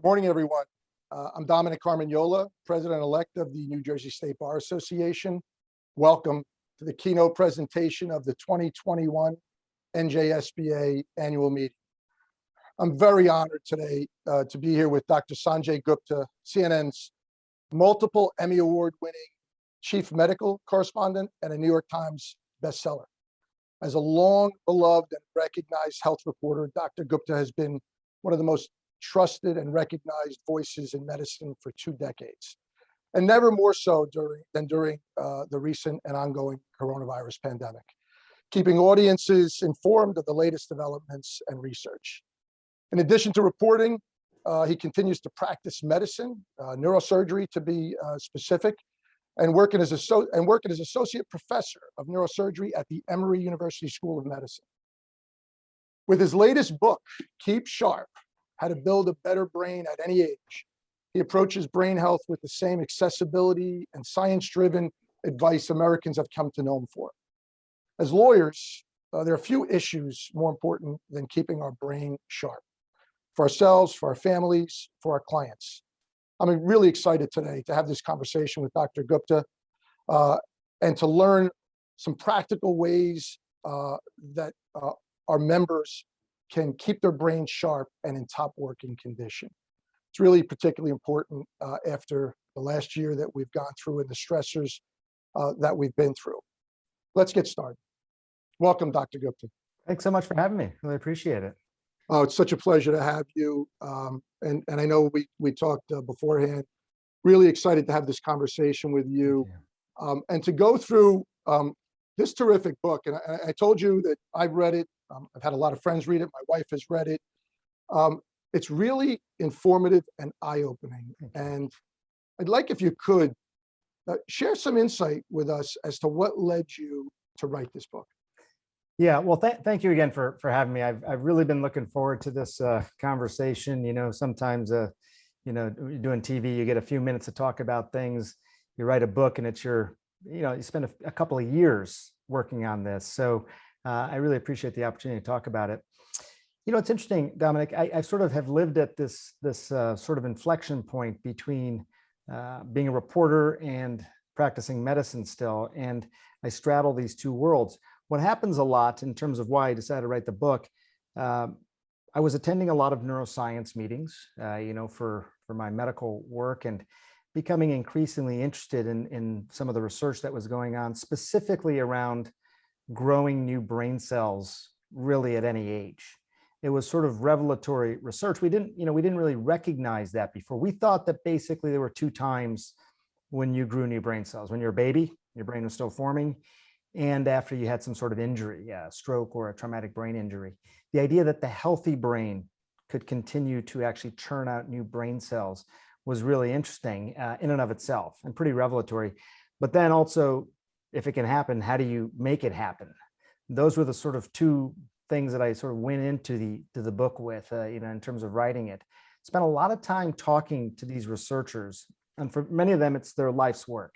Good morning, everyone. I'm Dominic Carmignola, President-elect of the New Jersey State Bar Association. Welcome to the keynote presentation of the 2021 NJSBA Annual Meeting. I'm very honored today to be here with Dr. Sanjay Gupta, CNN's multiple Emmy Award-winning chief medical correspondent and a New York Times bestseller. As a long-beloved and recognized health reporter, Dr. Gupta has been one of the most trusted and recognized voices in medicine for 2 decades, and never more so than during the recent and ongoing coronavirus pandemic, keeping audiences informed of the latest developments and research. In addition to reporting, he continues to practice medicine, neurosurgery to be specific, and working as associate professor of neurosurgery at the Emory University School of Medicine. With his latest book, Keep Sharp: How to Build a Better Brain at Any Age, he approaches brain health with the same accessibility and science-driven advice Americans have come to know him for. As lawyers, there are few issues more important than keeping our brain sharp for ourselves, for our families, for our clients. I'm really excited today to have this conversation with Dr. Gupta and to learn some practical ways that our members can keep their brain sharp and in top working condition. It's really particularly important after the last year that we've gone through and the stressors that we've been through. Let's get started. Welcome, Dr. Gupta. Thanks so much for having me. Really appreciate it. Oh, it's such a pleasure to have you. And I know we talked beforehand. Really excited to have this conversation with you. And to go through this terrific book. And I told you that I've read it. I've had a lot of friends read it. My wife has read it. It's really informative and eye-opening. And I'd like, if you could, share some insight with us as to what led you to write this book. Yeah, well, thank you again for having me. I've really been looking forward to this conversation. You know, sometimes, you're doing TV, you get a few minutes to talk about things. You write a book and it's you spend a couple of years working on this. So I really appreciate the opportunity to talk about it. You know, it's interesting, Dominic, I sort of have lived at this sort of inflection point between being a reporter and practicing medicine still. And I straddle these two worlds. What happens a lot in terms of why I decided to write the book, I was attending a lot of neuroscience meetings, for my medical work, and becoming increasingly interested in some of the research that was going on, specifically around growing new brain cells really at any age. It was sort of revelatory research. We didn't really recognize that before. We thought that basically there were 2 times when you grew new brain cells. When you're a baby, your brain was still forming, and after you had some sort of injury, a stroke or a traumatic brain injury. The idea that the healthy brain could continue to actually churn out new brain cells was really interesting in and of itself, and pretty revelatory. But then also, if it can happen, how do you make it happen? Those were the sort of 2 things that I sort of went into the book with, in terms of writing it. Spent a lot of time talking to these researchers, and for many of them, it's their life's work.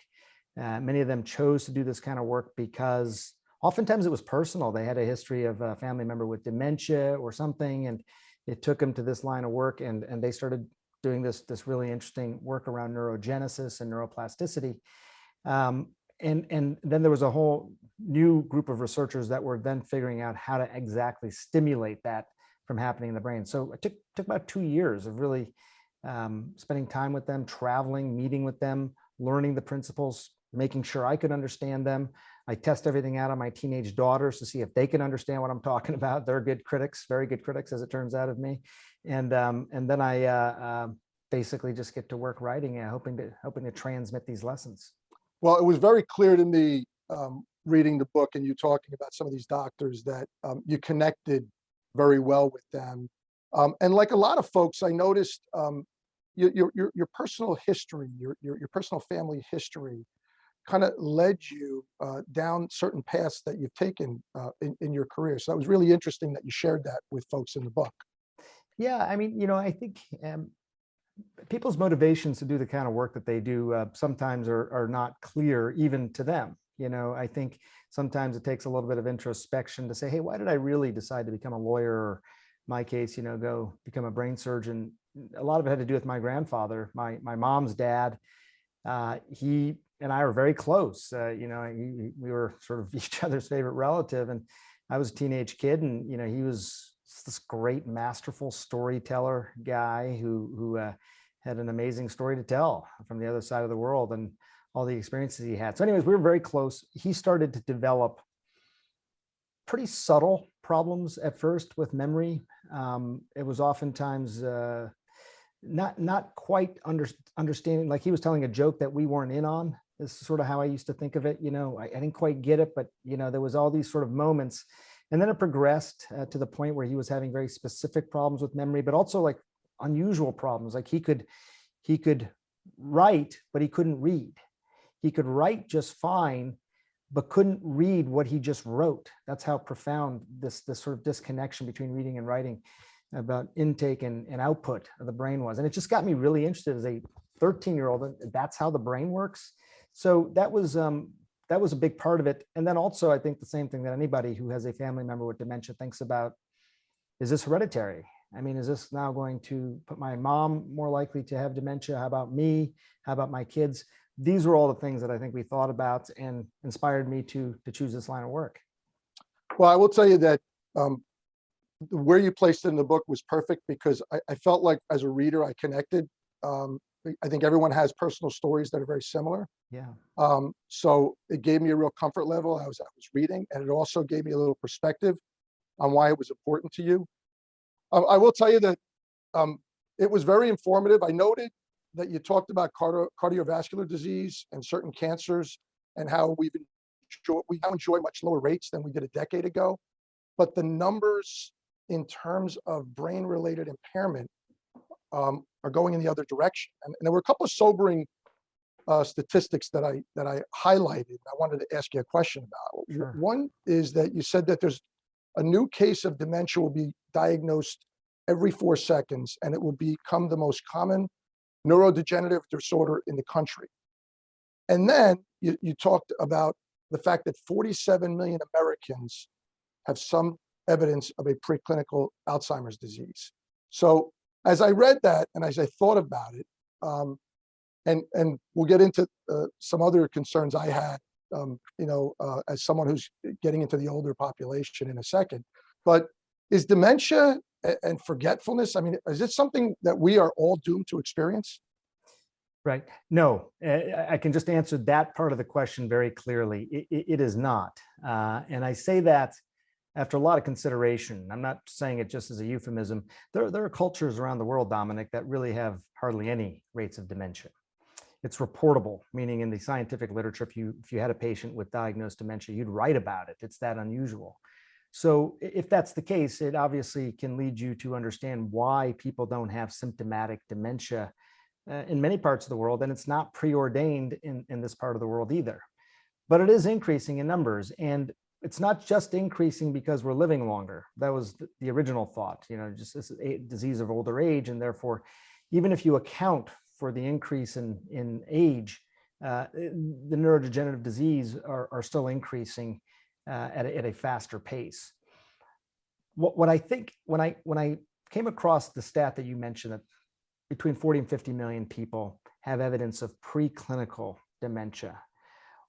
Many of them chose to do this kind of work because oftentimes it was personal. They had a history of a family member with dementia or something, and it took them to this line of work, and they started doing this really interesting work around neurogenesis and neuroplasticity. And then there was a whole new group of researchers that were then figuring out how to exactly stimulate that from happening in the brain. So it took about 2 years of really spending time with them, traveling, meeting with them, learning the principles, making sure I could understand them. I test everything out on my teenage daughters to see if they can understand what I'm talking about. They're good critics, very good critics, as it turns out, of me. And then I basically just get to work writing, hoping to transmit these lessons. Well, it was very clear to me reading the book and you talking about some of these doctors that you very well with them. And like a lot of folks, I noticed your personal history, your personal family history kind of led you down certain paths that you've taken in your career. So that was really interesting that you shared that with folks in the book. Yeah, I mean, I think people's motivations to do the kind of work that they do sometimes are not clear even to them. I think sometimes it takes a little bit of introspection to say, hey, why did I really decide to become a lawyer? Or in my case, go become a brain surgeon? a lot of it had to do with my grandfather, my mom's dad. He and I were very close. We were sort of each other's favorite relative. And I was a teenage kid, and he was this great, masterful storyteller guy who had an amazing story to tell from the other side of the world and all the experiences he had. So anyways, we were very close. He started to develop pretty subtle problems at first with memory. It was oftentimes not quite understanding, like he was telling a joke that we weren't in on. This is sort of how I used to think of it. I didn't quite get it, but there was all these sort of moments. And then it progressed to the point where he was having very specific problems with memory, but also like unusual problems. Like he could write, but he couldn't read. He could write just fine, but couldn't read what he just wrote. That's how profound this sort of disconnection between reading and writing, about intake and output of the brain was. And it just got me really interested as a 13-year-old. That's how the brain works. So that was a big part of it. And then also, I think the same thing that anybody who has a family member with dementia thinks about: is this hereditary? I mean, is this now going to put my mom more likely to have dementia? How about me? How about my kids? These were all the things that I think we thought about and inspired me to choose this line of work. Well, I will tell you that where you placed it in the book was perfect, because I felt like as a reader, I connected. I think everyone has personal stories that are very similar. Yeah. So it gave me a real comfort level. I was reading, and it also gave me a little perspective on why it was important to you. I will tell you that it was very informative. I noted that you talked about cardiovascular disease and certain cancers, and how we now enjoy much lower rates than we did a decade ago. But the numbers in terms of brain-related impairment are going in the other direction. And there were a couple of sobering statistics that I highlighted. I wanted to ask you a question about. Sure. One is that you said that there's a new case of dementia will be diagnosed every 4 seconds, and it will become the most common neurodegenerative disorder in the country. And then you talked about the fact that 47 million Americans have some evidence of a preclinical Alzheimer's disease. So as I read that, and as I thought about it, and we'll get into some other concerns I had, as someone who's getting into the older population in a second. But is dementia and forgetfulness, I mean, is it something that we are all doomed to experience? Right. No, I can just answer that part of the question very clearly. It is not. And I say that after a lot of consideration. I'm not saying it just as a euphemism. There are cultures around the world, Dominic, that really have hardly any rates of dementia. It's reportable, meaning in the scientific literature, if you had a patient with diagnosed dementia, you'd write about it. It's that unusual. So if that's the case, it obviously can lead you to understand why people don't have symptomatic dementia in many parts of the world. And it's not preordained in this part of the world either. But it is increasing in numbers. And it's not just increasing because we're living longer. That was the original thought, just this disease of older age. And therefore, even if you account for the increase in age, the neurodegenerative disease are still increasing at a faster pace. What I think, when I came across the stat that you mentioned, that between 40 and 50 million people have evidence of preclinical dementia,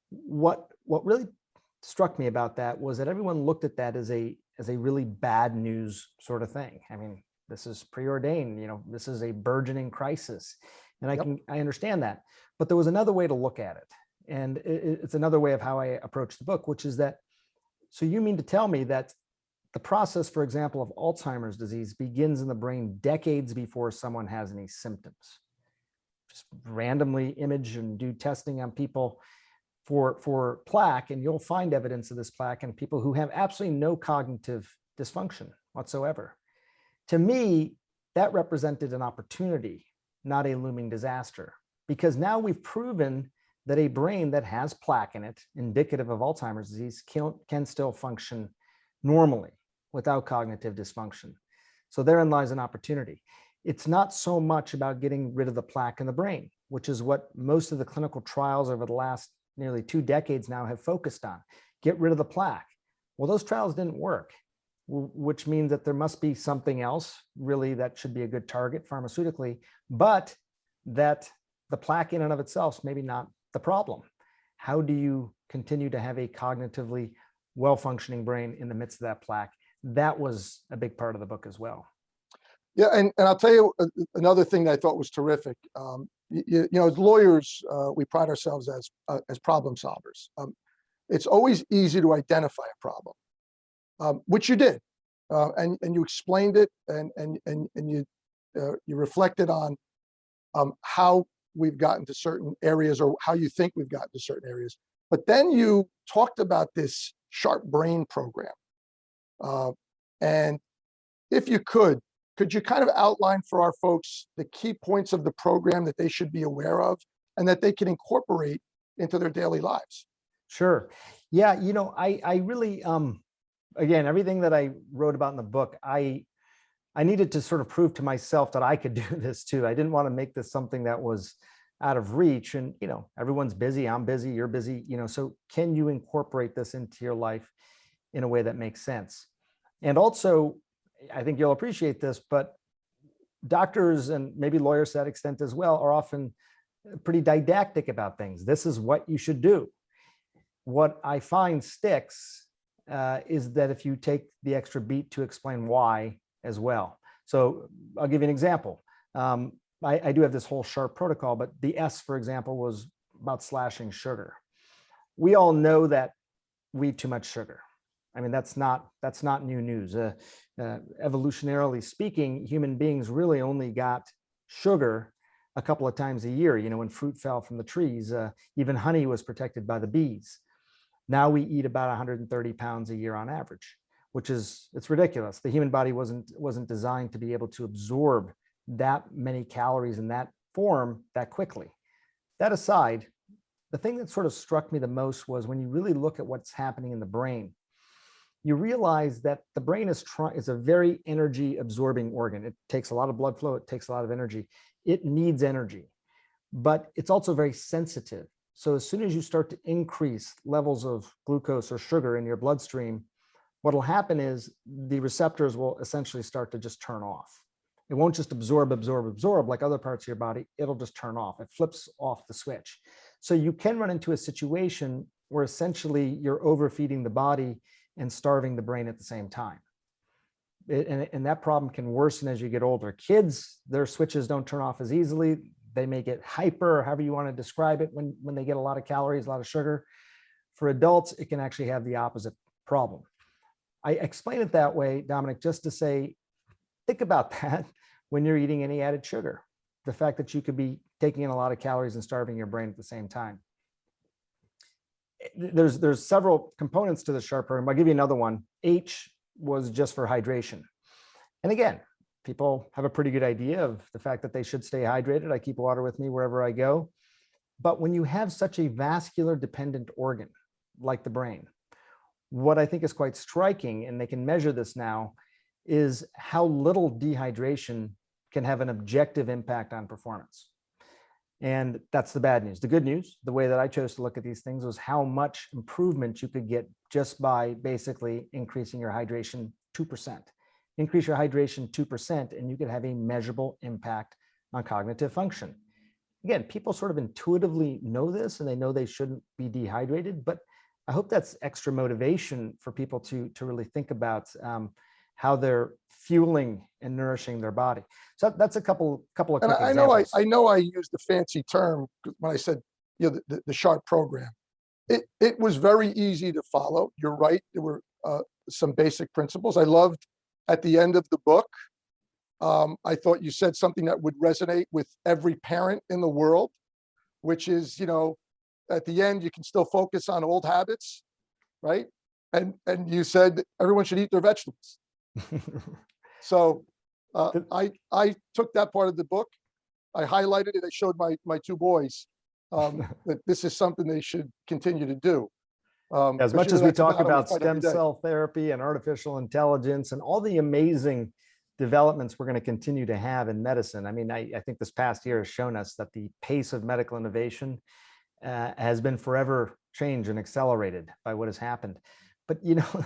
what really struck me about that was that everyone looked at that as a really bad news sort of thing. I mean, this is preordained, this is a burgeoning crisis. And I understand that, but there was another way to look at it. And it's another way of how I approach the book, which is that, so you mean to tell me that the process, for example, of Alzheimer's disease begins in the brain decades before someone has any symptoms? Just randomly image and do testing on people for plaque, and you'll find evidence of this plaque in people who have absolutely no cognitive dysfunction whatsoever. To me, that represented an opportunity, not a looming disaster, because now we've proven that a brain that has plaque in it, indicative of Alzheimer's disease, can still function normally without cognitive dysfunction. So therein lies an opportunity. It's not so much about getting rid of the plaque in the brain, which is what most of the clinical trials over the last nearly 2 decades now have focused on. Get rid of the plaque. Well, those trials didn't work. which means that there must be something else really that should be a good target pharmaceutically, but that the plaque in and of itself is maybe not the problem. How do you continue to have a cognitively well-functioning brain in the midst of that plaque? That was a big part of the book as well. Yeah, and I'll tell you another thing that I thought was terrific. You know, as lawyers, we pride ourselves as problem solvers. It's always easy to identify a problem, which you did, and you explained it, and you reflected on how we've gotten to certain areas, or how you think we've gotten to certain areas. But then you talked about this Sharp Brain program, and if you could you kind of outline for our folks the key points of the program that they should be aware of and that they can incorporate into their daily lives? Sure. Yeah, you know, I really, again, everything that I wrote about in the book, I needed to sort of prove to myself that I could do this too. I didn't want to make this something that was out of reach. And, you know, everyone's busy, I'm busy, you're busy, you know, so can you incorporate this into your life in a way that makes sense? And also, I think you'll appreciate this, but doctors and maybe lawyers to that extent as well are often pretty didactic about things. This is what you should do. What I find sticks is that if you take the extra beat to explain why as well. So I'll give you an example. I do have this whole Sharp protocol, but the S, for example, was about slashing sugar. We all know that we eat too much sugar. I mean, that's not new news. Evolutionarily speaking, human beings really only got sugar a couple of times a year. You know, when fruit fell from the trees, even honey was protected by the bees. Now we eat about 130 pounds a year on average, which is, it's ridiculous. The human body wasn't designed to be able to absorb that many calories in that form that quickly. That aside, the thing that sort of struck me the most was when you really look at what's happening in the brain, you realize that the brain is a very energy absorbing organ. It takes a lot of blood flow. It takes a lot of energy. It needs energy, but it's also very sensitive. So as soon as you start to increase levels of glucose or sugar in your bloodstream, what'll happen is the receptors will essentially start to just turn off. It won't just absorb like other parts of your body. It'll just turn off. It flips off the switch. So you can run into a situation where essentially you're overfeeding the body and starving the brain at the same time. And that problem can worsen as you get older. Kids, their switches don't turn off as easily. They may get hyper, or however you want to describe it, when they get a lot of calories, a lot of sugar. For adults, it can actually have the opposite problem. I explain it that way, Dominic, just to say, think about that when you're eating any added sugar. The fact that you could be taking in a lot of calories and starving your brain at the same time. There's several components to the Sharp program. I'll give you another one. H was just for hydration. And again, people have a pretty good idea of the fact that they should stay hydrated. I keep water with me wherever I go. But when you have such a vascular dependent organ like the brain, what I think is quite striking, and they can measure this now, is how little dehydration can have an objective impact on performance. And that's the bad news. The good news, the way that I chose to look at these things, was how much improvement you could get just by basically increasing your hydration 2%. Increase your hydration 2%, and you could have a measurable impact on cognitive function. Again, people sort of intuitively know this, and they know they shouldn't be dehydrated, but I hope that's extra motivation for people to really think about how they're fueling and nourishing their body. So that's a couple of quick examples. I know I used a fancy term when I said, you know, the Sharp program. It was very easy to follow. You're right. There were some basic principles. I loved at the end of the book. I thought you said something that would resonate with every parent in the world, which is, you know, at the end, you can still focus on old habits, right? And you said everyone should eat their vegetables. So I took that part of the book, I highlighted it, I showed my two boys that this is something they should continue to do. As much as we talk about stem cell therapy and artificial intelligence and all the amazing developments we're going to continue to have in medicine, I mean, I think this past year has shown us that the pace of medical innovation has been forever changed and accelerated by what has happened. But, you know,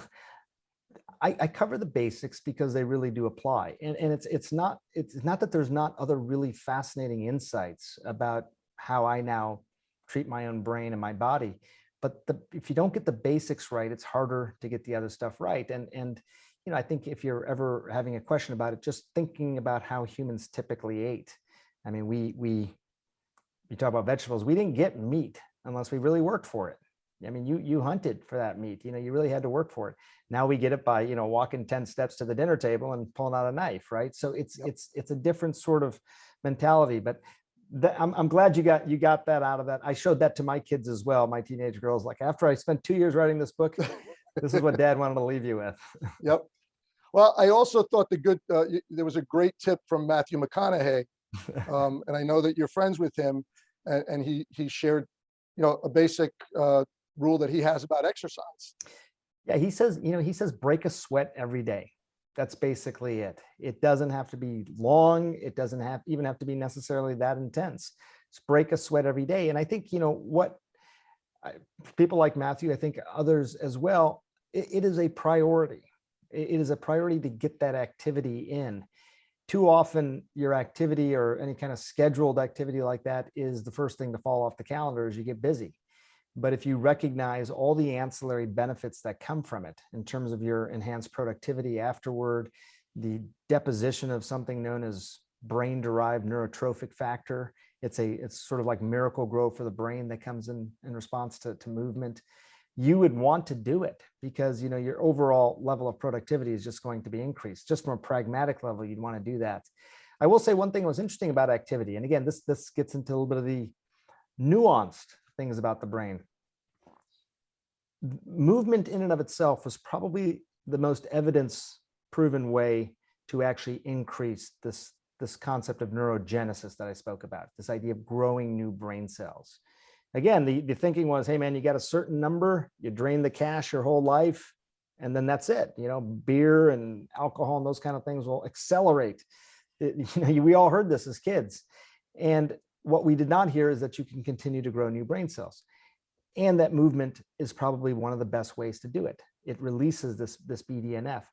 I cover the basics because they really do apply. And it's not that there's not other really fascinating insights about how I now treat my own brain and my body. But if you don't get the basics right, it's harder to get the other stuff right. And I think if you're ever having a question about it, just thinking about how humans typically ate. I mean, we talk about vegetables. We didn't get meat unless we really worked for it. I mean, you hunted for that meat. You really had to work for it. Now we get it by walking 10 steps to the dinner table and pulling out a knife, right? So it's a different sort of mentality. But I'm glad you got that out of that. I showed that to my kids as well. My teenage girls, like, after I spent 2 years writing this book, this is what Dad wanted to leave you with. Yep. Well, I also thought there was a great tip from Matthew Mcconaughey, and I know that you're friends with him, and he shared, a basic rule that he has about exercise. Yeah, he says break a sweat every day. That's basically it. It doesn't have to be long. It doesn't even have to be necessarily that intense. Just break a sweat every day. And I think, people like Matthew, I think others as well, it is a priority. It is a priority to get that activity in. Too often your activity or any kind of scheduled activity like that is the first thing to fall off the calendar as you get busy. But if you recognize all the ancillary benefits that come from it in terms of your enhanced productivity afterward, the deposition of something known as brain-derived neurotrophic factor, it's sort of like miracle grow for the brain that comes in response to movement. You would want to do it because your overall level of productivity is just going to be increased. Just from a pragmatic level, you'd want to do that. I will say one thing that was interesting about activity, and again, this gets into a little bit of the nuanced things about the brain. Movement in and of itself was probably the most evidence-proven way to actually increase this concept of neurogenesis that I spoke about, this idea of growing new brain cells. Again, the thinking was, hey man, you got a certain number, you drain the cash your whole life, and then that's it. Beer and alcohol and those kind of things will accelerate. We all heard this as kids. And what we did not hear is that you can continue to grow new brain cells. And that movement is probably one of the best ways to do it. It releases this BDNF.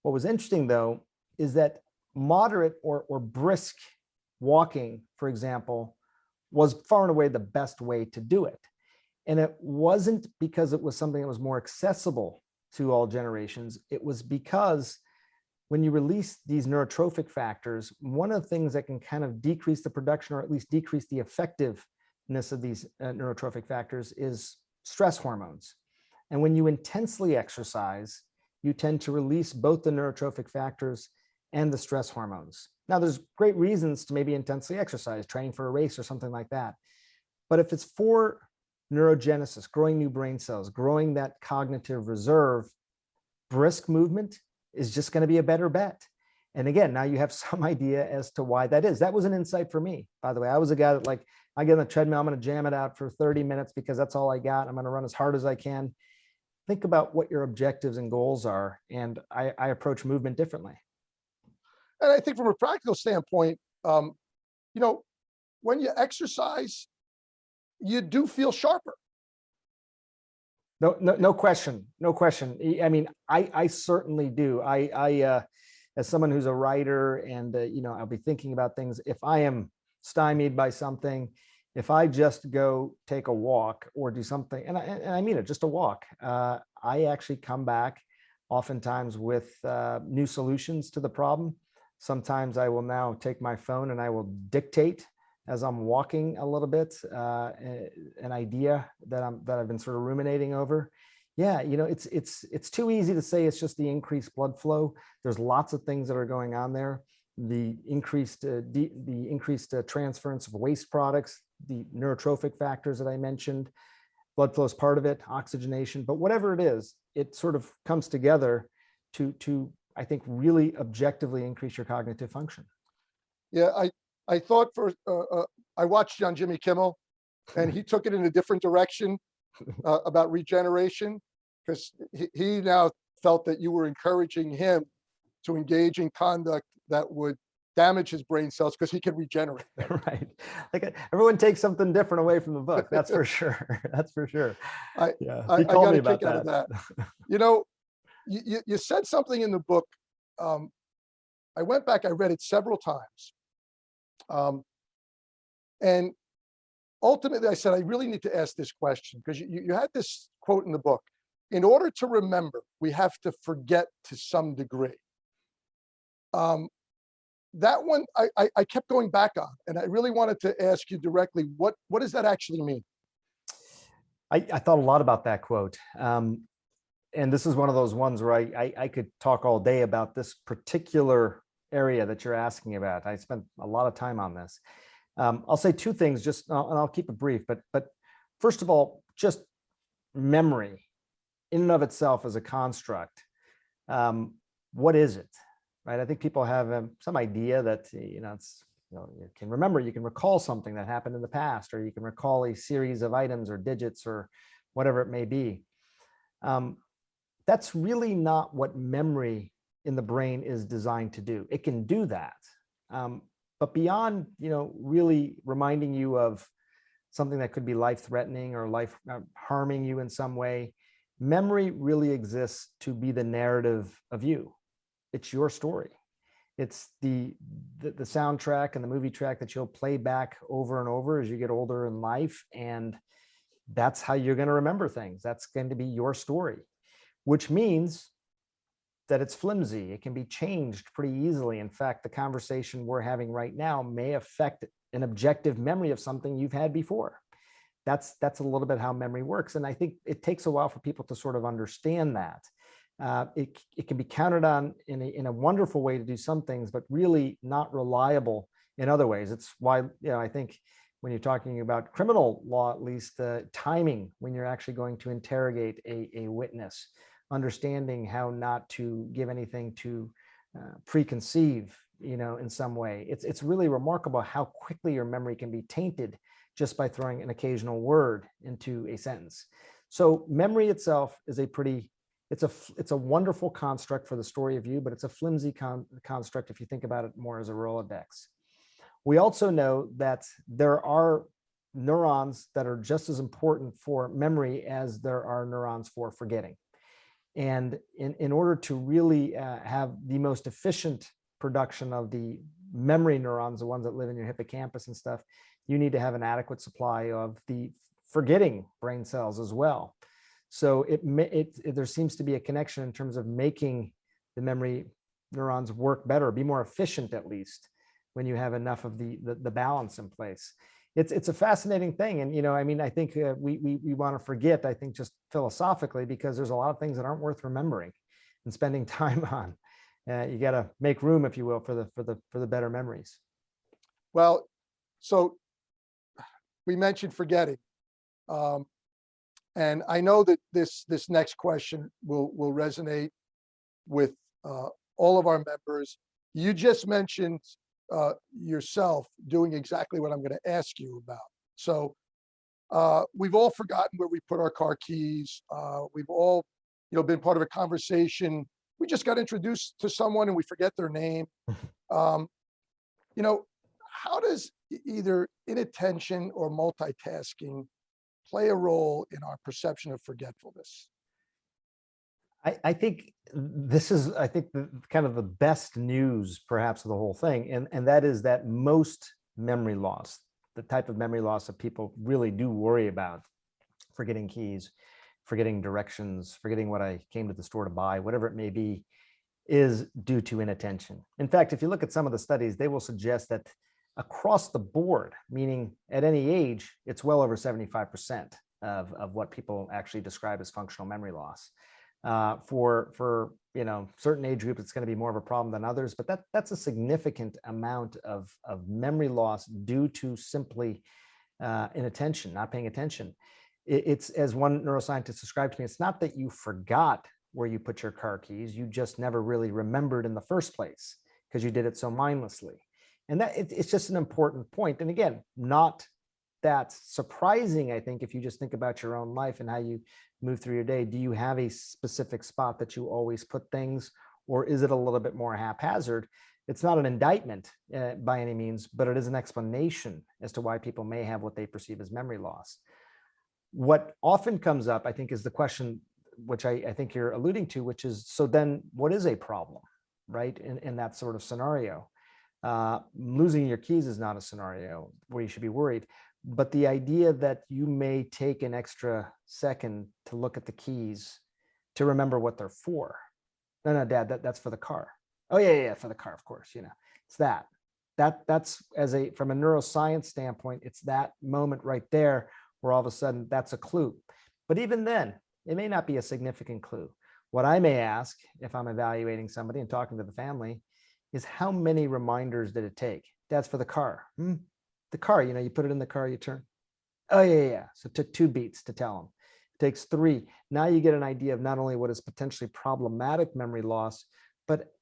What was interesting though, is that moderate or brisk walking, for example, was far and away the best way to do it. And it wasn't because it was something that was more accessible to all generations. It was because when you release these neurotrophic factors, one of the things that can kind of decrease the production or at least decrease the effectiveness of these neurotrophic factors is stress hormones. And when you intensely exercise, you tend to release both the neurotrophic factors and the stress hormones. Now, there's great reasons to maybe intensely exercise, training for a race or something like that. But if it's for neurogenesis, growing new brain cells, growing that cognitive reserve, brisk movement is just going to be a better bet. And again, now you have some idea as to why that is. That was an insight for me, by the way. I was a guy that I get on the treadmill, I'm going to jam it out for 30 minutes because that's all I got. I'm going to run as hard as I can. Think about what your objectives and goals are. And I approach movement differently. And I think from a practical standpoint, when you exercise, you do feel sharper. No question. No question. I mean, I certainly do. As someone who's a writer and, I'll be thinking about things. If I am stymied by something, if I just go take a walk or do something, and I mean it, just a walk, I actually come back oftentimes with new solutions to the problem. Sometimes I will now take my phone and I will dictate as I'm walking a little bit, an idea that I've been sort of ruminating over. Yeah, it's too easy to say it's just the increased blood flow. There's lots of things that are going on there. The increased transference of waste products, the neurotrophic factors that I mentioned, blood flow is part of it, oxygenation, but whatever it is, it sort of comes together to I think really objectively increase your cognitive function. Yeah, I thought I watched on Jimmy Kimmel, and he took it in a different direction about regeneration, because he now felt that you were encouraging him to engage in conduct that would damage his brain cells because he could regenerate them. Right. Like everyone takes something different away from the book. That's for sure. That's for sure. I got a kick out of that. you said something in the book. I went back, I read it several times. And ultimately I said, I really need to ask this question, because you had this quote in the book: in order to remember, we have to forget to some degree. That one I kept going back on, and I really wanted to ask you directly, what does that actually mean? I thought a lot about that quote. And this is one of those ones where I could talk all day about this particular area that you're asking about. I spent a lot of time on this. I'll say two things, just, and I'll keep it brief, but first of all, just memory in and of itself as a construct. What is it, right? I think people have some idea that, it's, you can remember, you can recall something that happened in the past, or you can recall a series of items or digits or whatever it may be. That's really not what memory in the brain is designed to do. It can do that. But beyond, really reminding you of something that could be life-threatening or life harming you in some way, memory really exists to be the narrative of you. It's your story. It's the soundtrack and the movie track that you'll play back over and over as you get older in life. And that's how you're going to remember things. That's going to be your story, which means that it's flimsy. It can be changed pretty easily. In fact, the conversation we're having right now may affect an objective memory of something you've had before. That's a little bit how memory works. And I think it takes a while for people to sort of understand that. It can be counted on in a wonderful way to do some things, but really not reliable in other ways. It's why, I think when you're talking about criminal law, at least, timing, when you're actually going to interrogate a witness, understanding how not to give anything to preconceive, in some way. It's really remarkable how quickly your memory can be tainted just by throwing an occasional word into a sentence. So memory itself is it's a wonderful construct for the story of you, but it's a flimsy construct if you think about it more as a Rolodex. We also know that there are neurons that are just as important for memory as there are neurons for forgetting. And in order to really have the most efficient production of the memory neurons, the ones that live in your hippocampus and stuff, you need to have an adequate supply of the forgetting brain cells as well. So there seems to be a connection in terms of making the memory neurons work better, be more efficient at least, when you have enough of the balance in place. It's a fascinating thing. And, I think we want to forget, I think, just philosophically, because there's a lot of things that aren't worth remembering and spending time on. You got to make room, if you will, for the better memories. Well, so we mentioned forgetting. And I know that this next question will resonate with all of our members. You just mentioned yourself doing exactly what I'm going to ask you about. So we've all forgotten where we put our car keys. We've all, been part of a conversation. We just got introduced to someone and we forget their name. How does either inattention or multitasking play a role in our perception of forgetfulness? I think this is, kind of the best news, perhaps, of the whole thing. And that is that most memory loss, the type of memory loss that people really do worry about, forgetting keys, forgetting directions, forgetting what I came to the store to buy, whatever it may be, is due to inattention. In fact, if you look at some of the studies, they will suggest that across the board, meaning at any age, it's well over 75% of what people actually describe as functional memory loss. For certain age groups, it's going to be more of a problem than others, but that's a significant amount of memory loss due to simply inattention, not paying attention. It's, as one neuroscientist described to me, it's not that you forgot where you put your car keys, you just never really remembered in the first place because you did it so mindlessly. And that it's just an important point. And again, not that surprising, I think, if you just think about your own life and how you move through your day. Do you have a specific spot that you always put things, or is it a little bit more haphazard? It's not an indictment by any means, but it is an explanation as to why people may have what they perceive as memory loss. What often comes up, I think, is the question which I think you're alluding to, which is, so then what is a problem, right? In that sort of scenario, losing your keys is not a scenario where you should be worried, but the idea that you may take an extra second to look at the keys to remember what they're for. No, Dad, that's for the car. Oh yeah, for the car, of course, it's that's from a neuroscience standpoint, it's that moment right there where all of a sudden that's a clue. But even then, it may not be a significant clue. What I may ask if I'm evaluating somebody and talking to the family is, how many reminders did it take? That's for the car. The car, you put it in the car, you turn. Oh yeah. So it took 2 beats to tell them. It takes 3. Now you get an idea of not only what is potentially problematic memory loss, but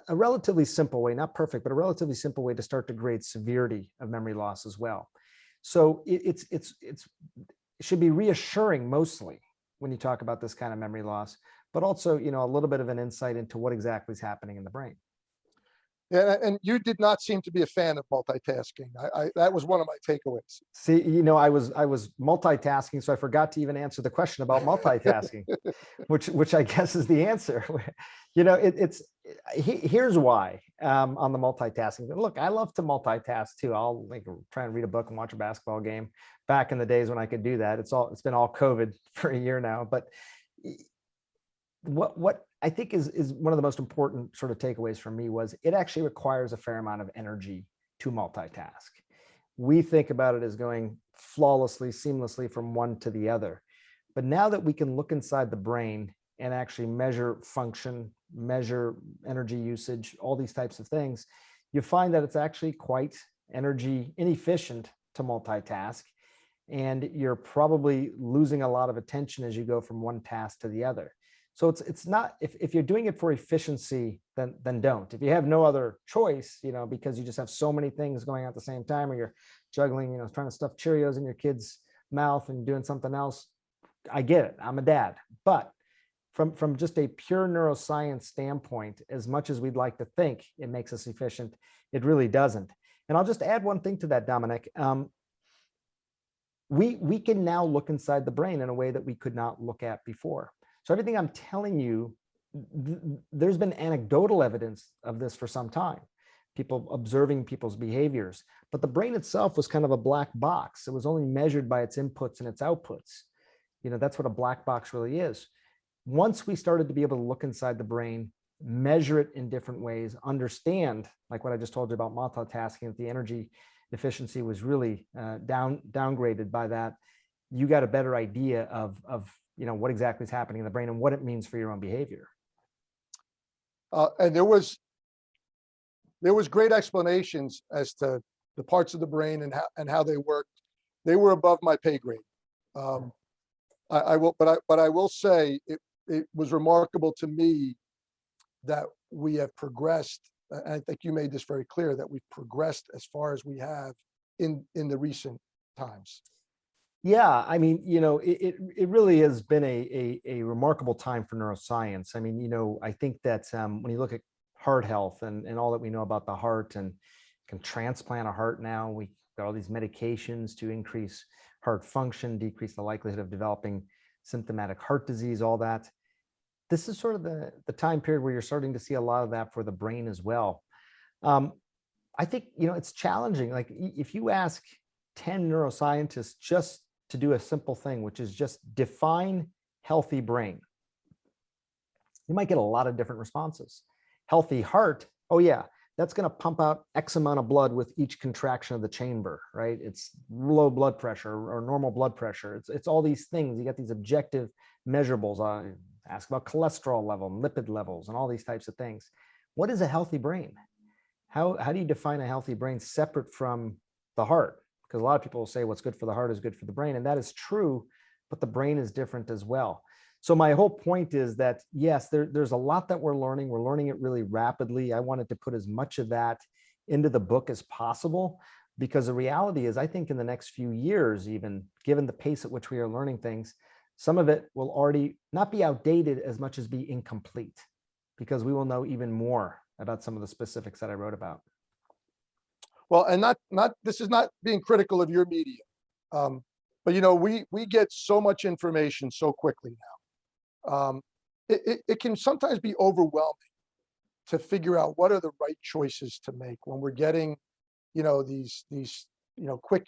a relatively simple way, not perfect, but a relatively simple way to start to grade severity of memory loss as well. So it should be reassuring mostly when you talk about this kind of memory loss, but also, a little bit of an insight into what exactly is happening in the brain. Yeah, and you did not seem to be a fan of multitasking. That was one of my takeaways. See, I was multitasking, so I forgot to even answer the question about multitasking, which I guess is the answer. Here's why on the multitasking. Look, I love to multitask too. I'll try and read a book and watch a basketball game. Back in the days when I could do that, it's been all COVID for a year now. But what I think is one of the most important sort of takeaways for me was, it actually requires a fair amount of energy to multitask. We think about it as going flawlessly, seamlessly from one to the other. But now that we can look inside the brain and actually measure function, measure energy usage, all these types of things, you find that it's actually quite energy inefficient to multitask. And you're probably losing a lot of attention as you go from one task to the other. So it's not, if you're doing it for efficiency, then don't. If you have no other choice, because you just have so many things going on at the same time, or you're juggling, trying to stuff Cheerios in your kid's mouth and doing something else, I get it. I'm a dad. But from just a pure neuroscience standpoint, as much as we'd like to think it makes us efficient, it really doesn't. And I'll just add one thing to that, Dominic. We can now look inside the brain in a way that we could not look at before. So everything I'm telling you, there's been anecdotal evidence of this for some time, people observing people's behaviors, but the brain itself was kind of a black box. It was only measured by its inputs and its outputs. That's what a black box really is. Once we started to be able to look inside the brain, measure it in different ways, understand, like what I just told you about multitasking, that the energy efficiency was really downgraded by that, you got a better idea of what exactly is happening in the brain and what it means for your own behavior. And there was great explanations as to the parts of the brain and how they worked. They were above my pay grade. I will say it was remarkable to me that we have progressed. And I think you made this very clear, that we've progressed as far as we have in the recent times. Yeah, it really has been a remarkable time for neuroscience. I think that when you look at heart health and all that we know about the heart, and can transplant a heart now, we got all these medications to increase heart function, decrease the likelihood of developing symptomatic heart disease, all that. This is sort of the time period where you're starting to see a lot of that for the brain as well. I think, it's challenging. Like, if you ask 10 neuroscientists just to do a simple thing, which is just define healthy brain, you might get a lot of different responses. Healthy heart, oh yeah, that's going to pump out X amount of blood with each contraction of the chamber, right? It's low blood pressure or normal blood pressure. It's all these things. You got these objective measurables. Ask about cholesterol level, lipid levels, and all these types of things. What is a healthy brain? How do you define a healthy brain separate from the heart? Because a lot of people will say what's good for the heart is good for the brain, and that is true, but the brain is different as well. So my whole point is that, yes, there's a lot that we're learning. We're learning it really rapidly. I wanted to put as much of that into the book as possible, because the reality is, I think in the next few years, even given the pace at which we are learning things, some of it will already not be outdated as much as be incomplete, because we will know even more about some of the specifics that I wrote about. Well, and this is not being critical of your media, but we get so much information so quickly it can sometimes be overwhelming to figure out what are the right choices to make when we're getting, these quick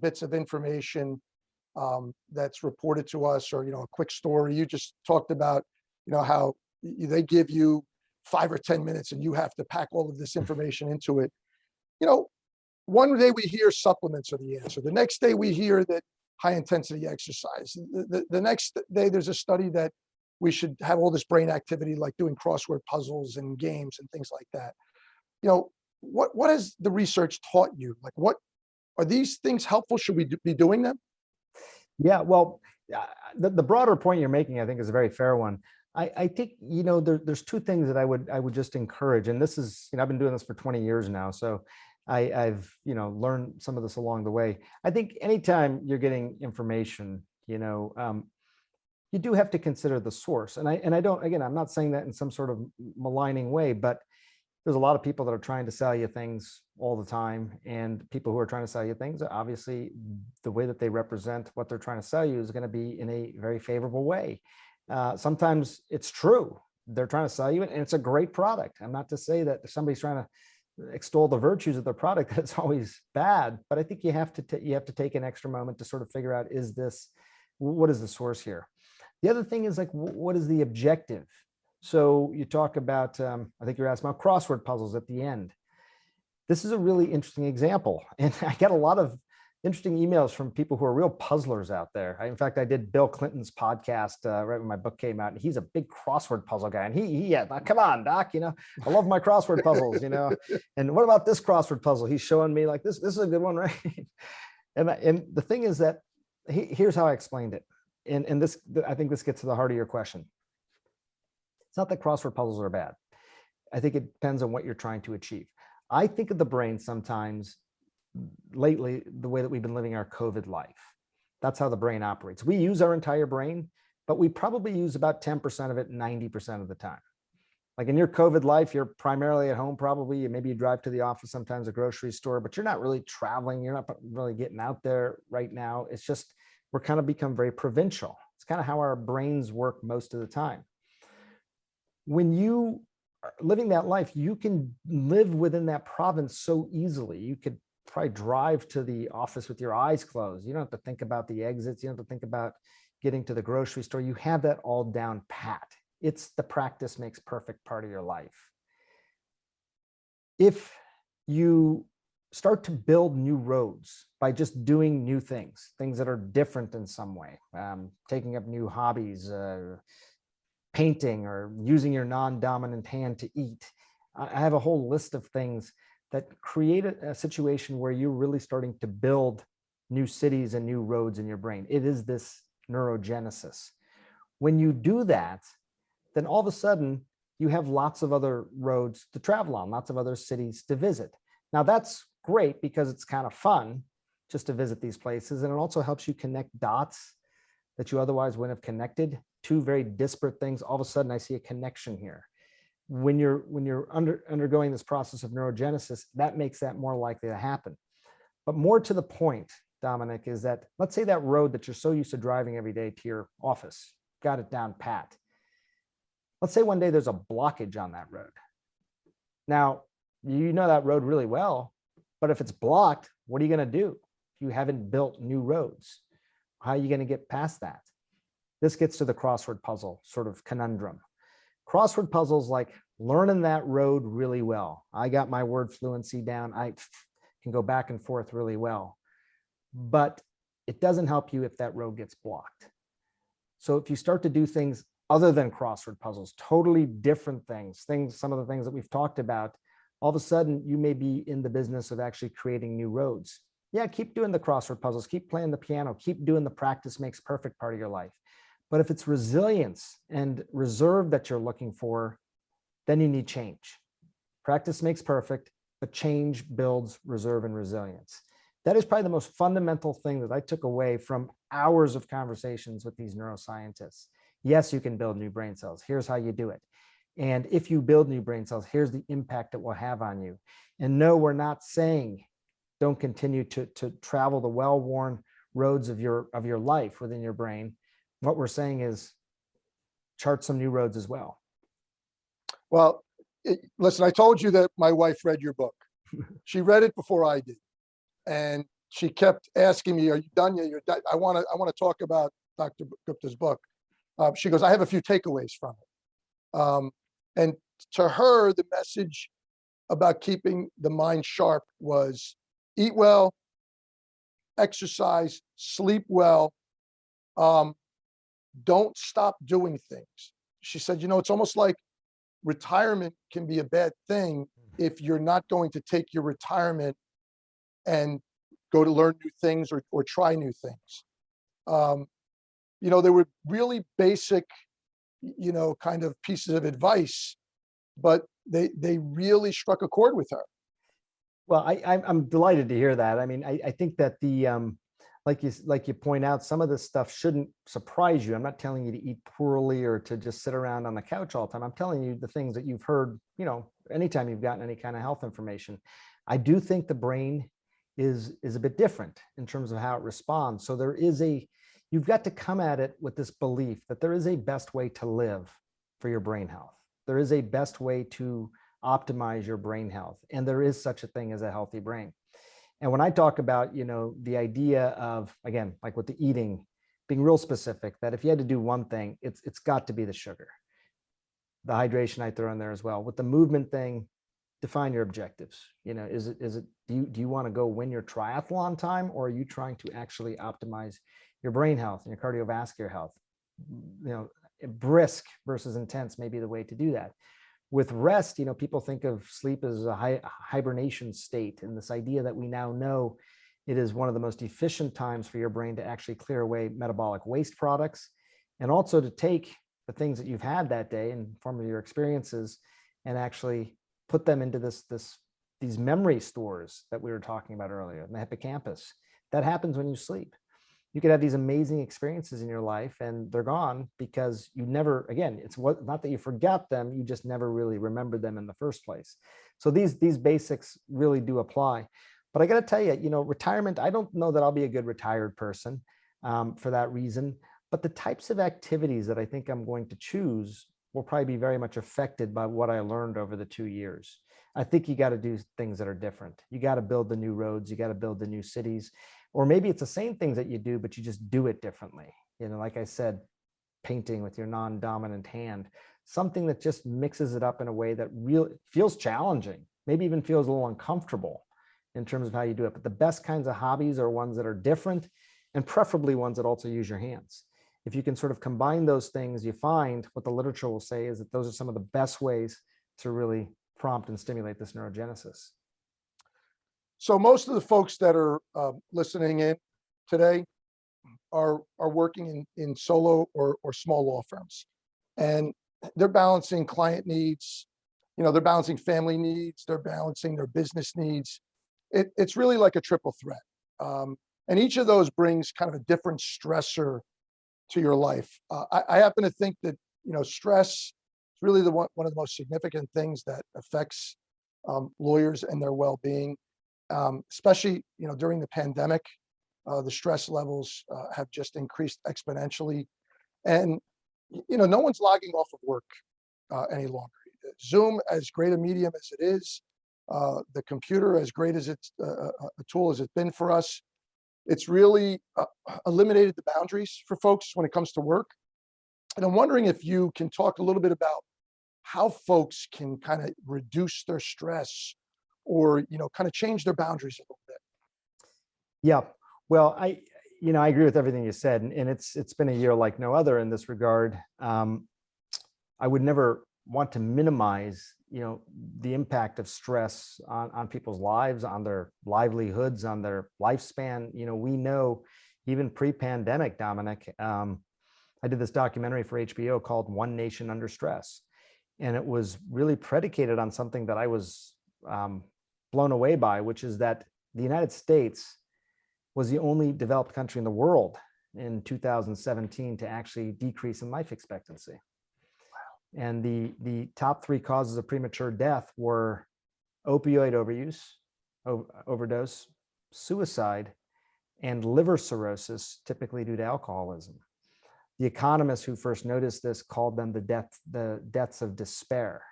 bits of information that's reported to us, or a quick story. You just talked about how they give you 5 or 10 minutes and you have to pack all of this information into it. you know One day we hear supplements are the answer, the next day we hear that high intensity exercise, the next day there's a study that we should have all this brain activity like doing crossword puzzles and games and things like that. What has the research taught you? Like, what are these things helpful? Should we be doing them? Yeah, well, the broader point you're making, I think, is a very fair one. I think, there's two things that I would just encourage, and this is, I've been doing this for 20 years now, so I've learned some of this along the way. I think anytime you're getting information, you do have to consider the source, and I don't, again, I'm not saying that in some sort of maligning way, but there's a lot of people that are trying to sell you things all the time, and people who are trying to sell you things, obviously the way that they represent what they're trying to sell you is going to be in a very favorable way. Sometimes it's true, they're trying to sell you it and it's a great product. I'm not to say that if somebody's trying to extol the virtues of their product, that's always bad, but I think you have to take an extra moment to sort of figure out, what is the source here? The other thing is, like, what is the objective? So you talk about, I think you're asking about crossword puzzles at the end. This is a really interesting example. And I get a lot of interesting emails from people who are real puzzlers out there. In fact, I did Bill Clinton's podcast right when my book came out, and he's a big crossword puzzle guy. And yeah, come on, Doc, I love my crossword puzzles, and what about this crossword puzzle? He's showing me, like, this is a good one, right? and the thing is that here's how I explained it. And this, I think this gets to the heart of your question. It's not that crossword puzzles are bad. I think it depends on what you're trying to achieve. I think of the brain sometimes, lately, the way that we've been living our COVID life. That's how the brain operates. We use our entire brain, but we probably use about 10% of it 90% of the time. Like in your COVID life, you're primarily at home, probably. Maybe you drive to the office, sometimes a grocery store, but you're not really traveling. You're not really getting out there right now. It's just, we're kind of become very provincial. It's kind of how our brains work most of the time. When you are living that life, you can live within that province so easily. You could probably drive to the office with your eyes closed. You don't have to think about the exits. You don't have to think about getting to the grocery store. You have that all down pat. It's the practice makes perfect part of your life. If you start to build new roads by just doing new things that are different in some way, taking up new hobbies, painting, or using your non-dominant hand to eat. I have a whole list of things that create a situation where you're really starting to build new cities and new roads in your brain. It is this neurogenesis. When you do that, then all of a sudden you have lots of other roads to travel on, lots of other cities to visit. Now that's great because it's kind of fun just to visit these places, and it also helps you connect dots that you otherwise wouldn't have connected. Two very disparate things. All of a sudden I see a connection here. When you're undergoing this process of neurogenesis, that makes that more likely to happen. But more to the point, Dominic, is that, let's say that road that you're so used to driving every day to your office, got it down pat. Let's say one day there's a blockage on that road. Now, you know that road really well, but if it's blocked, what are you going to do? You haven't built new roads. How are you going to get past that? This gets to the crossword puzzle sort of conundrum. Crossword puzzles, like learning that road really well. I got my word fluency down. I can go back and forth really well, but it doesn't help you if that road gets blocked. So if you start to do things other than crossword puzzles, totally different things, some of the things that we've talked about, all of a sudden you may be in the business of actually creating new roads. Yeah, keep doing the crossword puzzles, keep playing the piano, keep doing the practice makes perfect part of your life. But if it's resilience and reserve that you're looking for, then you need change. Practice makes perfect, but change builds reserve and resilience. That is probably the most fundamental thing that I took away from hours of conversations with these neuroscientists. Yes, you can build new brain cells. Here's how you do it. And if you build new brain cells, here's the impact it will have on you. And no, we're not saying don't continue to travel the well-worn roads of your life within your brain. What we're saying is chart some new roads as well. Well, listen, I told you that my wife read your book. She read it before I did. And she kept asking me, are you done yet? You're done. I want to talk about Dr. Gupta's book. She goes, I have a few takeaways from it. And to her, the message about keeping the mind sharp was eat well, exercise, sleep well, don't stop doing things. She said, it's almost like retirement can be a bad thing if you're not going to take your retirement and go to learn new things or try new things. There were really basic, kind of pieces of advice, but they really struck a chord with her. Well, I'm delighted to hear that. I mean, I think that like you point out, some of this stuff shouldn't surprise you. I'm not telling you to eat poorly or to just sit around on the couch all the time. I'm telling you the things that you've heard, anytime you've gotten any kind of health information. I do think the brain is a bit different in terms of how it responds. So you've got to come at it with this belief that there is a best way to live for your brain health. There is a best way to optimize your brain health. And there is such a thing as a healthy brain. And when I talk about, the idea of, again, like with the eating, being real specific, that if you had to do one thing, it's got to be the sugar. The hydration I throw in there as well. With the movement thing, define your objectives. Do you want to go win your triathlon time, or are you trying to actually optimize your brain health and your cardiovascular health? Brisk versus intense may be the way to do that. With rest, people think of sleep as a hibernation state, and this idea that we now know it is one of the most efficient times for your brain to actually clear away metabolic waste products, and also to take the things that you've had that day in form of your experiences and actually put them into these memory stores that we were talking about earlier in the hippocampus. That happens when you sleep. You could have these amazing experiences in your life and they're gone because you never, again, not that you forgot them, you just never really remembered them in the first place. So these basics really do apply. But I got to tell you, retirement, I don't know that I'll be a good retired person for that reason. But the types of activities that I think I'm going to choose will probably be very much affected by what I learned over the 2 years. I think you got to do things that are different. You got to build the new roads. You got to build the new cities. Or maybe it's the same things that you do, but you just do it differently. Like I said, painting with your non-dominant hand, something that just mixes it up in a way that really feels challenging, maybe even feels a little uncomfortable in terms of how you do it. But the best kinds of hobbies are ones that are different and preferably ones that also use your hands. If you can sort of combine those things, you find what the literature will say is that those are some of the best ways to really prompt and stimulate this neurogenesis. So most of the folks that are listening in today are working in solo or small law firms, and they're balancing client needs, they're balancing family needs, they're balancing their business needs. It's really like a triple threat, and each of those brings kind of a different stressor to your life. I happen to think that stress is really one of the most significant things that affects lawyers and their well-being. Especially, during the pandemic, the stress levels have just increased exponentially. And, no one's logging off of work any longer. Zoom, as great a medium as it is, the computer, as great as it's a tool as it's been for us, it's really eliminated the boundaries for folks when it comes to work. And I'm wondering if you can talk a little bit about how folks can kind of reduce their stress or, kind of change their boundaries a little bit. Yeah, well, I agree with everything you said, and it's been a year like no other in this regard. I would never want to minimize, the impact of stress on people's lives, on their livelihoods, on their lifespan. We know even pre-pandemic, Dominic, I did this documentary for HBO called One Nation Under Stress. And it was really predicated on something that I was blown away by, which is that the United States was the only developed country in the world in 2017 to actually decrease in life expectancy. Wow. And the top 3 causes of premature death were opioid overuse, overdose, suicide, and liver cirrhosis, typically due to alcoholism. The economists who first noticed this called them the deaths of despair.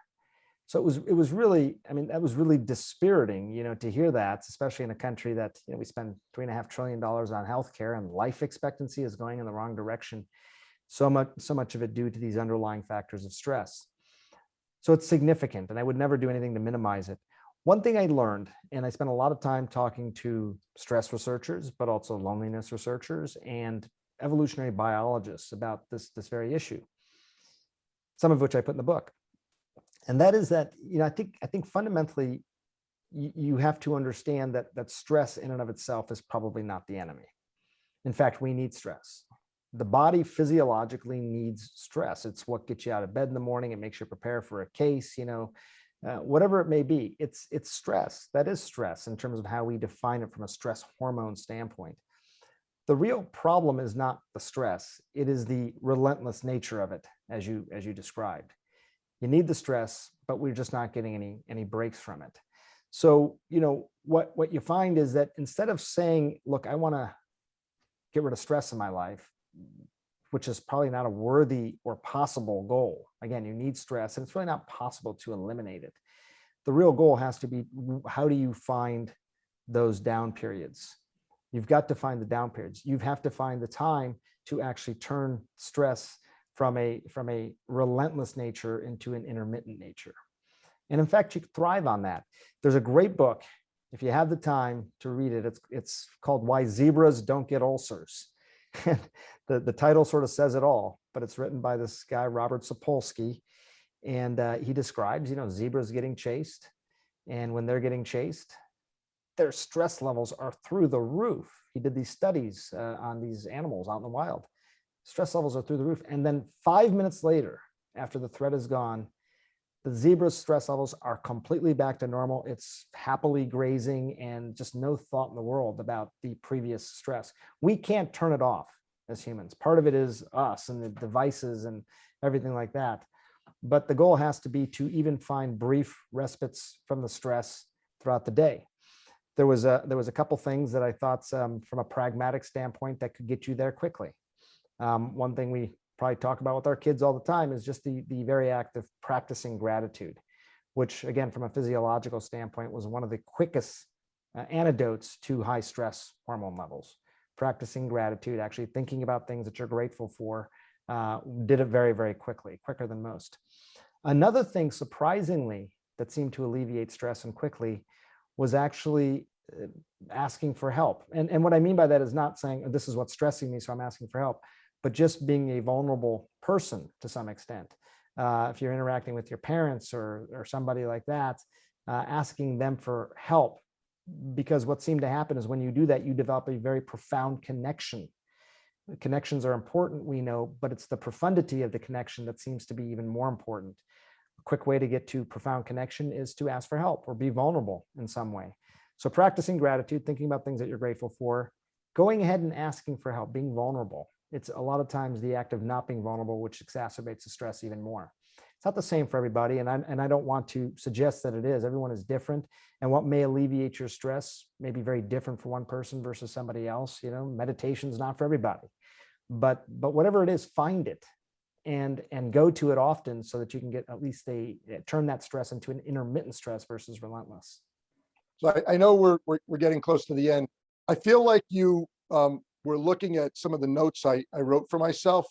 So it was really, I mean, that was really dispiriting, to hear that, especially in a country that, we spend $3.5 trillion on healthcare, and life expectancy is going in the wrong direction. So much of it due to these underlying factors of stress. So it's significant, and I would never do anything to minimize it. One thing I learned, and I spent a lot of time talking to stress researchers, but also loneliness researchers and evolutionary biologists about this very issue, some of which I put in the book. And that is that, I think fundamentally you have to understand that stress in and of itself is probably not the enemy. In fact, we need stress. The body physiologically needs stress. It's what gets you out of bed in the morning. It makes you prepare for a case, whatever it may be. It's stress. That is stress in terms of how we define it from a stress hormone standpoint. The real problem is not the stress. It is the relentless nature of it, as you described. You need the stress, but we're just not getting any breaks from it. So, what you find is that instead of saying, look, I want to get rid of stress in my life, which is probably not a worthy or possible goal. Again, you need stress, and it's really not possible to eliminate it. The real goal has to be, how do you find those down periods? You've got to find the down periods. You have to find the time to actually turn stress from a relentless nature into an intermittent nature. And in fact, you thrive on that. There's a great book, if you have the time to read it, it's called Why Zebras Don't Get Ulcers. The title sort of says it all, but it's written by this guy, Robert Sapolsky. And he describes, zebras getting chased. And when they're getting chased, their stress levels are through the roof. He did these studies on these animals out in the wild. Stress levels are through the roof. And then 5 minutes later, after the threat is gone, the zebra's stress levels are completely back to normal. It's happily grazing and just no thought in the world about the previous stress. We can't turn it off as humans. Part of it is us and the devices and everything like that. But the goal has to be to even find brief respites from the stress throughout the day. There was a couple things that I thought from a pragmatic standpoint that could get you there quickly. One thing we probably talk about with our kids all the time is just the very act of practicing gratitude, which again, from a physiological standpoint, was one of the quickest antidotes to high stress hormone levels. Practicing gratitude, actually thinking about things that you're grateful for, did it very, very quickly, quicker than most. Another thing, surprisingly, that seemed to alleviate stress and quickly was actually asking for help. And what I mean by that is not saying, this is what's stressing me, so I'm asking for help, but just being a vulnerable person to some extent. If you're interacting with your parents or somebody like that, asking them for help, because what seemed to happen is when you do that, you develop a very profound connection. Connections are important, we know, but it's the profundity of the connection that seems to be even more important. A quick way to get to profound connection is to ask for help or be vulnerable in some way. So practicing gratitude, thinking about things that you're grateful for, going ahead and asking for help, being vulnerable. It's a lot of times the act of not being vulnerable, which exacerbates the stress even more. It's not the same for everybody. And I don't want to suggest that it is. Everyone is different. And what may alleviate your stress may be very different for one person versus somebody else. Meditation is not for everybody. But whatever it is, find it and go to it often so that you can get at least turn that stress into an intermittent stress versus relentless. So I know we're getting close to the end. I feel like you were looking at some of the notes I wrote for myself,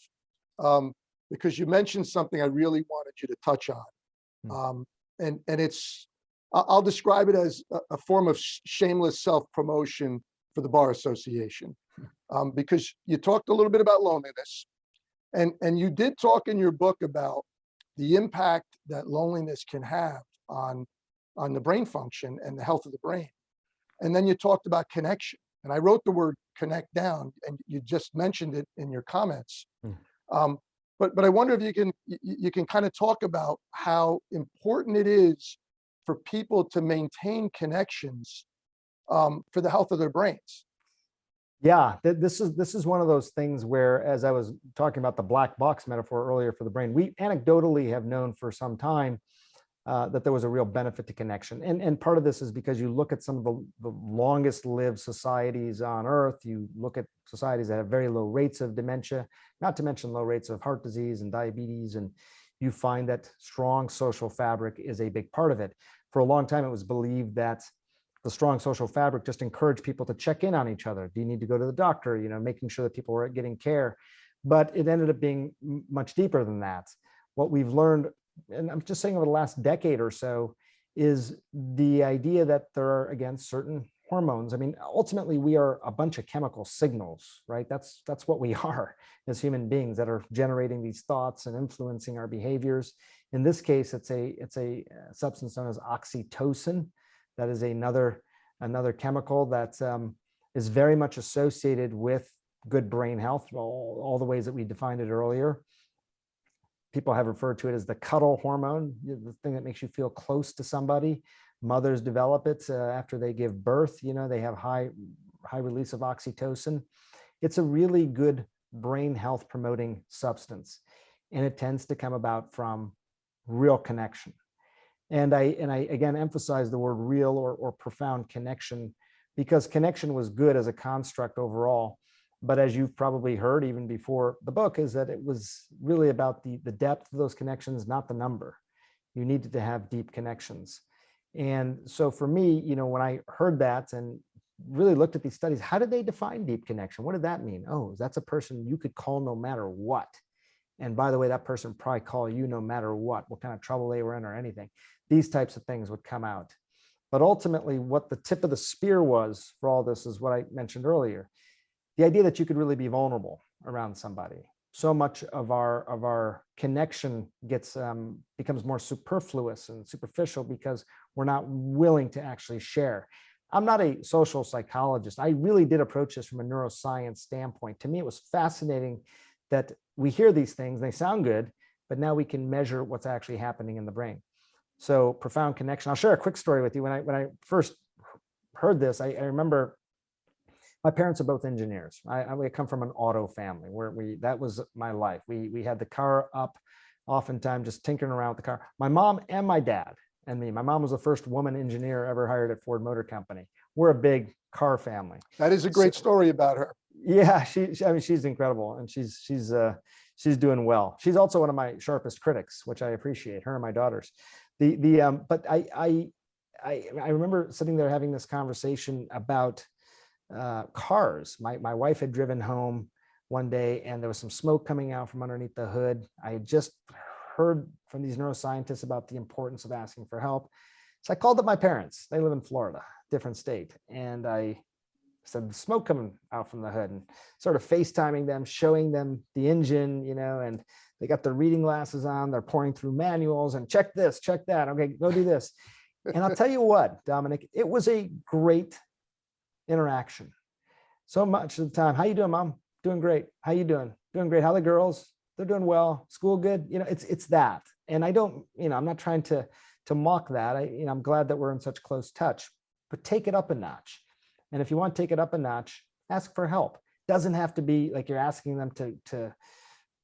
because you mentioned something I really wanted you to touch on. And it's, I'll describe it as a form of shameless self-promotion for the Bar Association, because you talked a little bit about loneliness, and you did talk in your book about the impact that loneliness can have on the brain function and the health of the brain. And then you talked about connection. And I wrote the word connect down, and you just mentioned it in your comments. But I wonder if you can kind of talk about how important it is for people to maintain connections for the health of their brains. Yeah, this is one of those things where, as I was talking about the black box metaphor earlier for the brain, we anecdotally have known for some time that there was a real benefit to connection. And part of this is because you look at some of the longest lived societies on earth, you look at societies that have very low rates of dementia, not to mention low rates of heart disease and diabetes, and you find that strong social fabric is a big part of it. For a long time, it was believed that the strong social fabric just encouraged people to check in on each other. Do you need to go to the doctor? Making sure that people were getting care. But it ended up being much deeper than that. What we've learned, and I'm just saying over the last decade or so, is the idea that there are, again, certain hormones. I mean, ultimately, we are a bunch of chemical signals, right? That's what we are as human beings, that are generating these thoughts and influencing our behaviors. In this case, it's a substance known as oxytocin. That is another chemical that is very much associated with good brain health, all the ways that we defined it earlier. People have referred to it as the cuddle hormone, the thing that makes you feel close to somebody. Mothers develop it after they give birth. They have high release of oxytocin. It's a really good brain health promoting substance, and it tends to come about from real connection. And I again emphasize the word real or profound connection, because connection was good as a construct overall. But as you've probably heard even before the book, is that it was really about the depth of those connections, not the number. You needed to have deep connections. And so for me, when I heard that and really looked at these studies, how did they define deep connection? What did that mean? Oh, that's a person you could call no matter what. And by the way, that person would probably call you no matter what kind of trouble they were in or anything. These types of things would come out. But ultimately, what the tip of the spear was for all this is what I mentioned earlier. The idea that you could really be vulnerable around somebody. So much of our connection becomes more superfluous and superficial because we're not willing to actually share. I'm not a social psychologist. I really did approach this from a neuroscience standpoint. To me, it was fascinating that we hear these things, they sound good, but now we can measure what's actually happening in the brain. So profound connection. I'll share a quick story with you. When I first heard this, I remember my parents are both engineers. I come from an auto family where that was my life. We had the car up, oftentimes just tinkering around with the car. My mom and my dad and me. My mom was the first woman engineer ever hired at Ford Motor Company. We're a big car family. That is a great story about her. Yeah, she's incredible, and she's doing well. She's also one of my sharpest critics, which I appreciate. Her and my daughters. But I remember sitting there having this conversation about cars. My wife had driven home one day and there was some smoke coming out from underneath the hood. I had just heard from these neuroscientists about the importance of asking for help. So I called up my parents. They live in Florida, different state. And I said, the smoke coming out from the hood, and sort of FaceTiming them, showing them the engine, and they got their reading glasses on. They're pouring through manuals and check this, check that. Okay, go do this. And I'll tell you what, Dominic, it was a great interaction. So much of the time, how you doing, Mom? Doing great. How you doing? Doing great. How the girls? They're doing well. School good? It's that. And I don't, I'm not trying to mock that. I'm glad that we're in such close touch, but take it up a notch. And if you want to take it up a notch, ask for help. Doesn't have to be like you're asking them to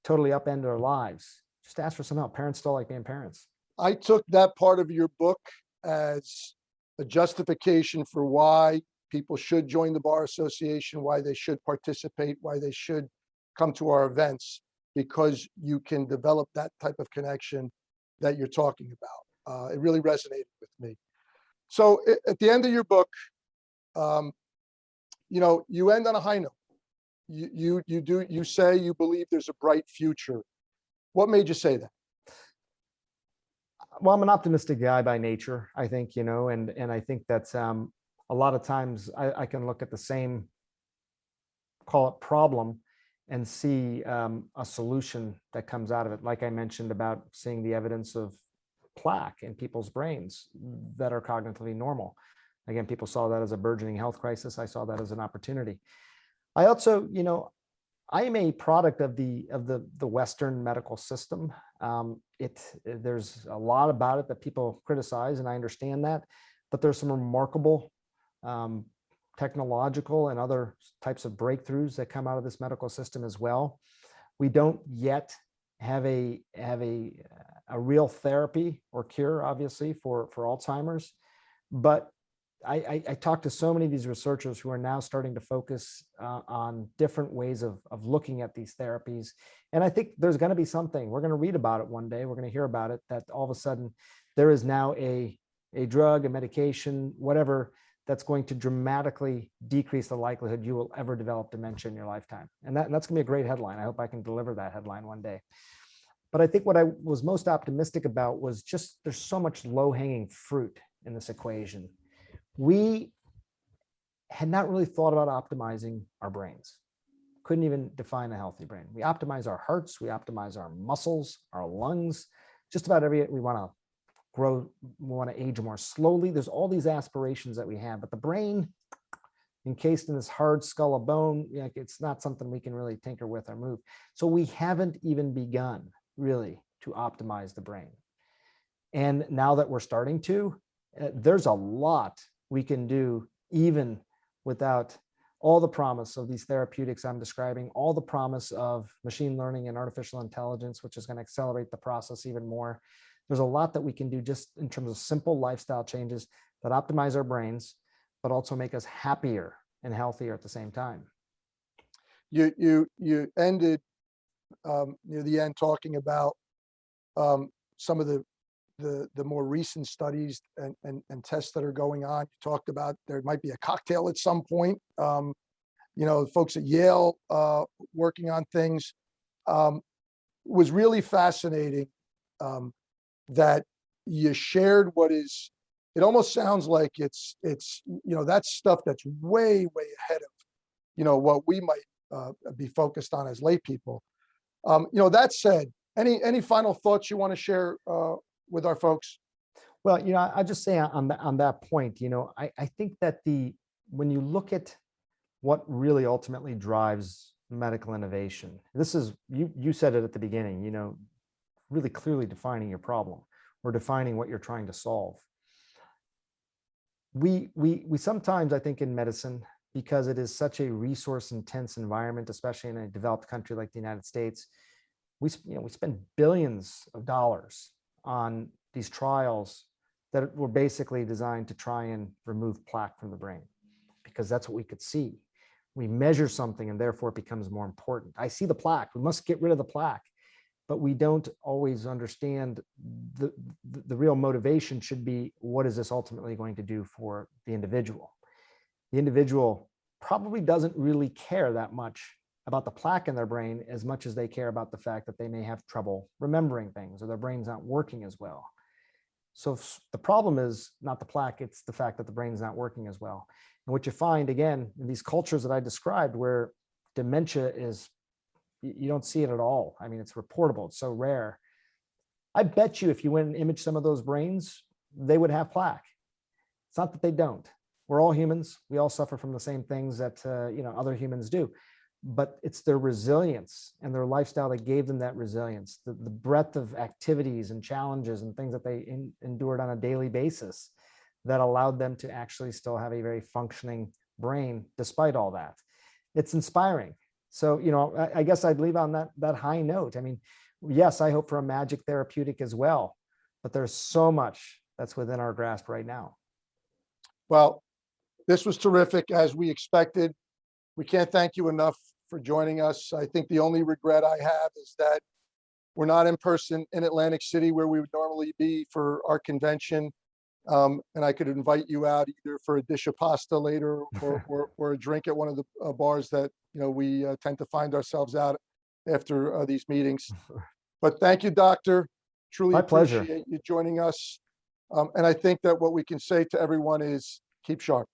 totally upend their lives. Just ask for some help. Parents still like being parents. I took that part of your book as a justification for why people should join the Bar Association, why they should participate, why they should come to our events, because you can develop that type of connection that you're talking about. It really resonated with me. So at the end of your book, you end on a high note. You say you believe there's a bright future. What made you say that? Well, I'm an optimistic guy by nature, I think, and I think that's a lot of times I can look at the same, call it problem, and see a solution that comes out of it. Like I mentioned about seeing the evidence of plaque in people's brains that are cognitively normal. Again, people saw that as a burgeoning health crisis. I saw that as an opportunity. I also, I am a product of the Western medical system. There's a lot about it that people criticize, and I understand that, but there's some remarkable technological and other types of breakthroughs that come out of this medical system as well. We don't yet have a a real therapy or cure, obviously, for Alzheimer's. But I talked to so many of these researchers who are now starting to focus on different ways of looking at these therapies. And I think there's going to be something, we're going to read about it one day, we're going to hear about it, that all of a sudden there is now a drug, a medication, whatever, that's going to dramatically decrease the likelihood you will ever develop dementia in your lifetime. And that's going to be a great headline. I hope I can deliver that headline one day. But I think what I was most optimistic about was just there's so much low-hanging fruit in this equation. We had not really thought about optimizing our brains. Couldn't even define a healthy brain. We optimize our hearts, we optimize our muscles, our lungs, just about we want to grow, we want to age more slowly. There's all these aspirations that we have, but the brain, encased in this hard skull of bone, it's not something we can really tinker with or move. So we haven't even begun really to optimize the brain. And now that we're starting to, there's a lot we can do even without all the promise of these therapeutics I'm describing, all the promise of machine learning and artificial intelligence, which is going to accelerate the process even more. There's a lot that we can do just in terms of simple lifestyle changes that optimize our brains, but also make us happier and healthier at the same time. You ended near the end talking about some of the more recent studies and tests that are going on. You talked about there might be a cocktail at some point. Folks at Yale working on things. Was really fascinating that you shared what is, it almost sounds like it's that's stuff that's way ahead of what we might be focused on as lay people. That said, any final thoughts you want to share with our folks? Well, I just say on that point, I think that when you look at what really ultimately drives medical innovation, this is, you said it at the beginning, really clearly defining your problem or defining what you're trying to solve. We sometimes, I think in medicine, because it is such a resource intense environment, especially in a developed country like the United States, we spend billions of dollars on these trials that were basically designed to try and remove plaque from the brain, because that's what we could see. We measure something and therefore it becomes more important. I see the plaque, we must get rid of the plaque, but we don't always understand the real motivation should be, what is this ultimately going to do for the individual? The individual probably doesn't really care that much about the plaque in their brain as much as they care about the fact that they may have trouble remembering things or their brain's not working as well. So the problem is not the plaque, it's the fact that the brain's not working as well. And what you find, again, in these cultures that I described where dementia is, you don't see it at all. I mean, it's reportable, it's so rare. I bet you if you went and imaged some of those brains, they would have plaque. It's not that they don't. We're all humans. We all suffer from the same things that other humans do. But it's their resilience and their lifestyle that gave them that resilience, the breadth of activities and challenges and things that they endured on a daily basis that allowed them to actually still have a very functioning brain despite all that. It's inspiring. So, I guess I'd leave on that high note. I mean, yes, I hope for a magic therapeutic as well, but there's so much that's within our grasp right now. Well, this was terrific, as we expected. We can't thank you enough for joining us. I think the only regret I have is that we're not in person in Atlantic City where we would normally be for our convention. And I could invite you out either for a dish of pasta later or a drink at one of the bars that we tend to find ourselves out after these meetings. But thank you, Doctor. Truly appreciate you joining us. And I think that what we can say to everyone is keep sharp.